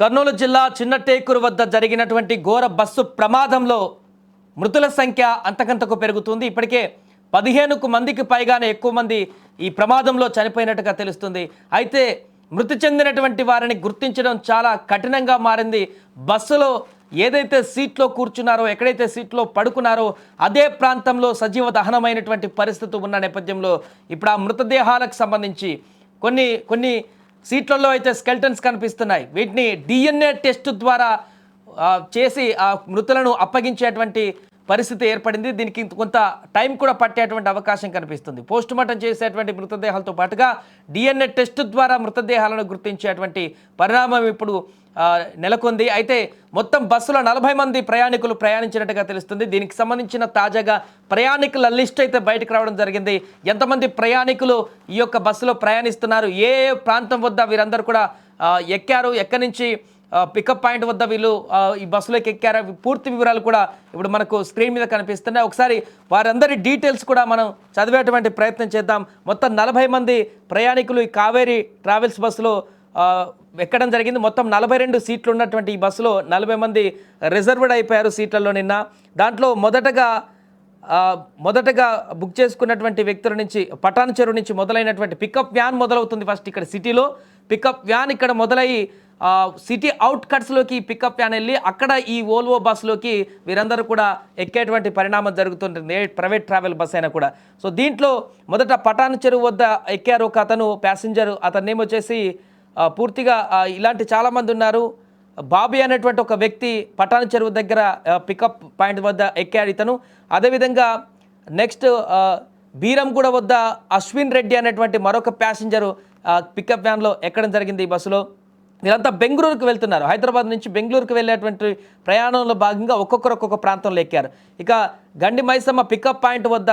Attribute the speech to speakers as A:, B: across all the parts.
A: కర్నూలు జిల్లా చిన్నటేకూరు వద్ద జరిగినటువంటి ఘోర బస్సు ప్రమాదంలో మృతుల సంఖ్య అంతకంతకు పెరుగుతుంది. ఇప్పటికే 15 మందికి పైగానే ఎక్కువ మంది ఈ ప్రమాదంలో చనిపోయినట్టుగా తెలుస్తుంది. అయితే మృతి చెందినటువంటి వారిని గుర్తించడం చాలా కఠినంగా మారింది. బస్సులో ఏదైతే సీట్లో కూర్చున్నారో, ఎక్కడైతే సీట్లో పడుకున్నారో అదే ప్రాంతంలో సజీవ దహనమైనటువంటి పరిస్థితి ఉన్న నేపథ్యంలో ఇప్పుడు ఆ మృతదేహాలకు సంబంధించి కొన్ని సీట్లలో అయితే స్కెల్టన్స్ కనిపిస్తున్నాయి. వీటిని DNA టెస్ట్ ద్వారా చేసి ఆ మృతులను అప్పగించేటువంటి పరిస్థితి ఏర్పడింది. దీనికి కొంత టైం కూడా పట్టేటువంటి అవకాశం కనిపిస్తుంది. పోస్టుమార్టం చేసేటువంటి మృతదేహాలతో పాటుగా DNA టెస్ట్ ద్వారా మృతదేహాలను గుర్తించేటువంటి పరిణామం ఇప్పుడు నెలకొంది. అయితే మొత్తం బస్సులో 40 మంది ప్రయాణికులు ప్రయాణించినట్టుగా తెలుస్తుంది. దీనికి సంబంధించిన తాజాగా ప్రయాణికుల లిస్ట్ అయితే బయటకు రావడం జరిగింది. ఎంతమంది ప్రయాణికులు ఈ యొక్క బస్సులో ప్రయాణిస్తున్నారు, ఏ ప్రాంతం వద్ద వీరందరూ కూడా ఎక్కారు, ఎక్కడి నుంచి పికప్ పాయింట్ వద్ద వీళ్ళు ఈ బస్సులోకి ఎక్కారు, పూర్తి వివరాలు కూడా ఇప్పుడు మనకు స్క్రీన్ మీద కనిపిస్తున్నాయి. ఒకసారి వారందరి డీటెయిల్స్ కూడా మనం చదివేటువంటి ప్రయత్నం చేద్దాం. మొత్తం 40 మంది ప్రయాణికులు ఈ కావేరీ ట్రావెల్స్ బస్సులో ఎక్కడం జరిగింది. మొత్తం 42 సీట్లు ఉన్నటువంటి ఈ బస్సులో 40 మంది రిజర్వ్డ్ అయిపోయారు సీట్లలో నిన్న. దాంట్లో మొదటగా బుక్ చేసుకున్నటువంటి వ్యక్తుల నుంచి పటాన్ చెరువు నుంచి మొదలైనటువంటి పికప్ వ్యాన్ మొదలవుతుంది. ఫస్ట్ ఇక్కడ సిటీలో పికప్ వ్యాన్ ఇక్కడ మొదలయ్యి సిటీ అవుట్కట్స్లోకి పికప్ వ్యాన్ వెళ్ళి అక్కడ ఈ ఓల్వో బస్సులోకి వీరందరూ కూడా ఎక్కేటువంటి పరిణామం జరుగుతుంటుంది, ప్రైవేట్ ట్రావెల్ బస్ అయినా కూడా. సో దీంట్లో మొదట పటాన్ చెరువు వద్ద ఎక్కారు ఒక అతను ప్యాసింజర్. అతని నేమ్ వచ్చేసి పూర్తిగా ఇలాంటి చాలామంది ఉన్నారు. బాబీ అనేటువంటి ఒక వ్యక్తి పటాన్ చెరువు దగ్గర పికప్ పాయింట్ వద్ద ఎక్కాడు ఇతను. అదేవిధంగా నెక్స్ట్ బీరంగూడ వద్ద అశ్విన్ రెడ్డి అనేటువంటి మరొక ప్యాసింజరు పికప్ వ్యాన్లో ఎక్కడం జరిగింది ఈ బస్సులో. వీరంతా బెంగళూరుకు వెళ్తున్నారు. హైదరాబాద్ నుంచి బెంగళూరుకు వెళ్ళేటువంటి ప్రయాణంలో భాగంగా ఒక్కొక్క ప్రాంతంలో ఎక్కారు. ఇక గండి మైసమ్మ పికప్ పాయింట్ వద్ద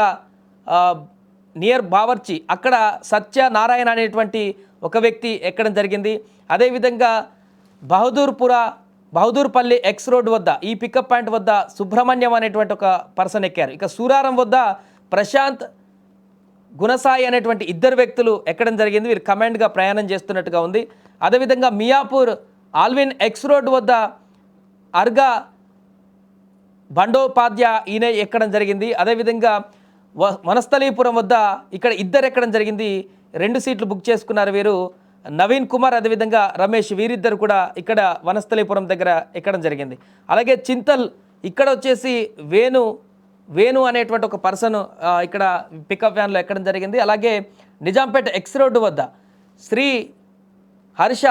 A: నియర్ బావర్చి అక్కడ సత్యనారాయణ అనేటువంటి ఒక వ్యక్తి ఎక్కడం జరిగింది. అదేవిధంగా బహదూర్పల్లి ఎక్స్ రోడ్ వద్ద ఈ పికప్ పాయింట్ వద్ద సుబ్రహ్మణ్యం అనేటువంటి ఒక పర్సన్ ఎక్కారు. ఇక సూరారం వద్ద ప్రశాంత్ గుణసాయి అనేటువంటి 2 వ్యక్తులు ఎక్కడం జరిగింది. వీరు కమాండ్గా ప్రయాణం చేస్తున్నట్టుగా ఉంది. అదేవిధంగా మియాపూర్ ఆల్విన్ ఎక్స్ రోడ్ వద్ద అర్గా బండోపాధ్యాయ ఈయన ఎక్కడం జరిగింది. అదేవిధంగా వనస్థలీపురం వద్ద ఇక్కడ 2 ఎక్కడం జరిగింది. 2 సీట్లు బుక్ చేసుకున్నారు వీరు, నవీన్ కుమార్ అదేవిధంగా రమేష్. వీరిద్దరు కూడా ఇక్కడ వనస్థలీపురం దగ్గర ఎక్కడం జరిగింది. అలాగే చింతల్ ఇక్కడ వచ్చేసి వేణు అనేటువంటి ఒక పర్సన్ ఇక్కడ పికప్ వ్యాన్లో ఎక్కడం జరిగింది. అలాగే నిజాంపేట ఎక్స్ రోడ్డు వద్ద శ్రీ హర్ష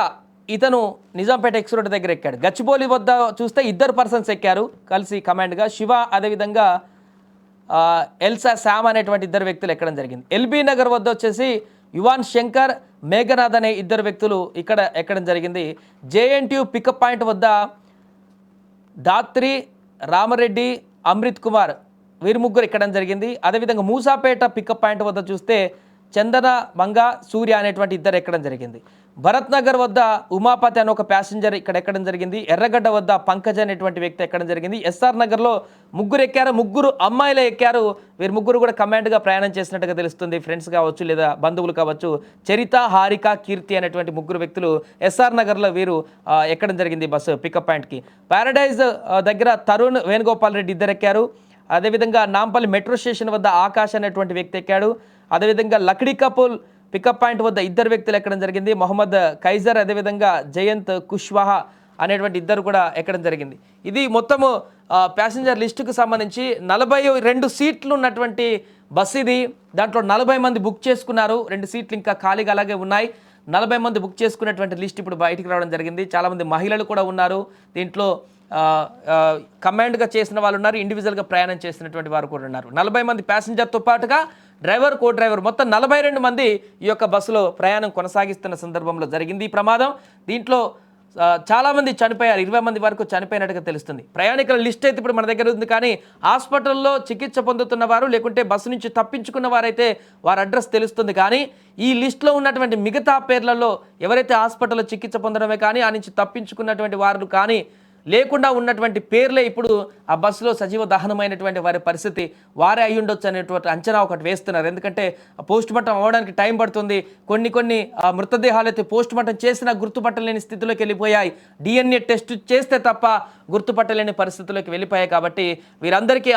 A: ఇతను నిజాంపేట ఎక్స్ రోడ్డు దగ్గర ఎక్కాడు. గచ్చిబౌలి వద్ద చూస్తే 2 పర్సన్స్ ఎక్కారు కలిసి కమాండ్గా, శివ అదేవిధంగా ఎల్సా శామ్ అనేటువంటి 2 వ్యక్తులు ఎక్కడం జరిగింది. ఎల్బీ నగర్ వద్ద వచ్చేసి యువాన్ శంకర్ మేఘనాథ్ అనే 2 వ్యక్తులు ఇక్కడ ఎక్కడం జరిగింది. JNTU పికప్ పాయింట్ వద్ద దాత్రి రామరెడ్డి అమృత్ కుమార్ వీరు 3 ఎక్కడం జరిగింది. అదేవిధంగా మూసాపేట పికప్ పాయింట్ వద్ద చూస్తే చందన మంగా సూర్య అనేటువంటి 2 ఎక్కడం జరిగింది. భరత్ నగర్ వద్ద ఉమాపతి అనే ఒక ప్యాసింజర్ ఇక్కడ ఎక్కడం జరిగింది. ఎర్రగడ్డ వద్ద పంకజ్ అనేటువంటి వ్యక్తి ఎక్కడం జరిగింది. SR నగర్లో 3 ఎక్కారు, 3 అమ్మాయిలే ఎక్కారు. వీరు 3 కూడా కమాండ్గా ప్రయాణం చేసినట్టుగా తెలుస్తుంది. ఫ్రెండ్స్ కావచ్చు లేదా బంధువులు కావచ్చు. చరిత, హారిక, కీర్తి అనేటువంటి 3 వ్యక్తులు SR నగర్లో వీరు ఎక్కడం జరిగింది బస్సు పికప్ పాయింట్కి. ప్యారడైజ్ దగ్గర తరుణ్ వేణుగోపాల్ రెడ్డి 2 ఎక్కారు. అదేవిధంగా నాంపల్లి మెట్రో స్టేషన్ వద్ద ఆకాష్ అనేటువంటి వ్యక్తి ఎక్కాడు. అదేవిధంగా లక్డీ కపూల్ పికప్ పాయింట్ వద్ద 2 వ్యక్తులు ఎక్కడం జరిగింది. మొహమ్మద్ ఖైజర్ అదేవిధంగా జయంత్ కుష్వాహా అనేటువంటి 2 కూడా ఎక్కడం జరిగింది. ఇది మొత్తము ప్యాసింజర్ లిస్టుకు సంబంధించి 42 సీట్లు ఉన్నటువంటి బస్సు ఇది. దాంట్లో 40 మంది బుక్ చేసుకున్నారు, 2 సీట్లు ఇంకా ఖాళీగా అలాగే ఉన్నాయి. 40 మంది బుక్ చేసుకున్నటువంటి లిస్ట్ ఇప్పుడు బయటికి రావడం జరిగింది. చాలామంది మహిళలు కూడా ఉన్నారు దీంట్లో. కమాండ్గా చేసిన వాళ్ళు ఉన్నారు, ఇండివిజువల్గా ప్రయాణం చేసినటువంటి వారు కూడా ఉన్నారు. 40 మంది ప్యాసింజర్తో పాటుగా డ్రైవర్, కో డ్రైవర్ మొత్తం 42 మంది ఈ యొక్క బస్సులో ప్రయాణం కొనసాగిస్తున్న సందర్భంలో జరిగింది ఈ ప్రమాదం. దీంట్లో చాలామంది చనిపోయారు, 20 మంది వరకు చనిపోయినట్టుగా తెలుస్తుంది. ప్రయాణికుల లిస్ట్ అయితే ఇప్పుడు మన దగ్గర ఉంది, కానీ హాస్పిటల్లో చికిత్స పొందుతున్న వారు లేకుంటే బస్సు నుంచి తప్పించుకున్న వారైతే వారి అడ్రస్ తెలుస్తుంది. కానీ ఈ లిస్టులో ఉన్నటువంటి మిగతా పేర్లలో ఎవరైతే హాస్పిటల్లో చికిత్స పొందడమే కానీ ఆ నుంచి తప్పించుకున్నటువంటి వారు కానీ లేకుండా ఉన్నటువంటి పేర్లే ఇప్పుడు ఆ బస్సులో సజీవ దహనమైనటువంటి వారి పరిస్థితి వారే అయి ఉండొచ్చు అనేటువంటి అంచనా ఒకటి వేస్తున్నారు. ఎందుకంటే పోస్ట్ మార్టం అవ్వడానికి టైం పడుతుంది. కొన్ని మృతదేహాలు అయితే పోస్ట్ మార్టం చేసినా గుర్తుపట్టలేని స్థితిలోకి వెళ్ళిపోయాయి. DNA టెస్ట్ చేస్తే తప్ప గుర్తుపట్టలేని పరిస్థితుల్లోకి వెళ్ళిపోయాయి. కాబట్టి వీరందరికీ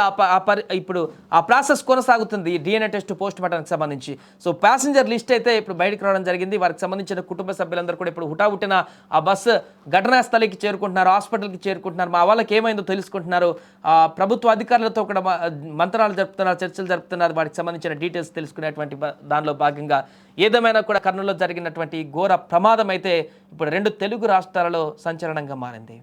A: ఇప్పుడు ఆ ప్రాసెస్ కొనసాగుతుంది DNA టెస్ట్ పోస్ట్ మార్టానికి సంబంధించి. సో ప్యాసింజర్ లిస్ట్ అయితే ఇప్పుడు బయటకు రావడం జరిగింది. వారికి సంబంధించిన కుటుంబ సభ్యులందరూ కూడా ఇప్పుడు హుటాహుటిన ఆ బస్సు ఘటనా స్థలికి చేరుకుంటున్నారు, హాస్పిటల్కి చేరుకుంటున్నారు. మా వాళ్ళకి ఏమైందో తెలుసుకుంటున్నారు. ప్రభుత్వ అధికారులతో కూడా మంత్రాలు జరుపుతున్నారు, చర్చలు జరుపుతున్నారు. వాటికి సంబంధించిన డీటెయిల్స్ తెలుసుకునేటువంటి దానిలో భాగంగా ఏదేమైనా కూడా కర్నూలులో జరిగినటువంటి ఘోర ప్రమాదం అయితే ఇప్పుడు 2 తెలుగు రాష్ట్రాలలో సంచలనంగా మారింది.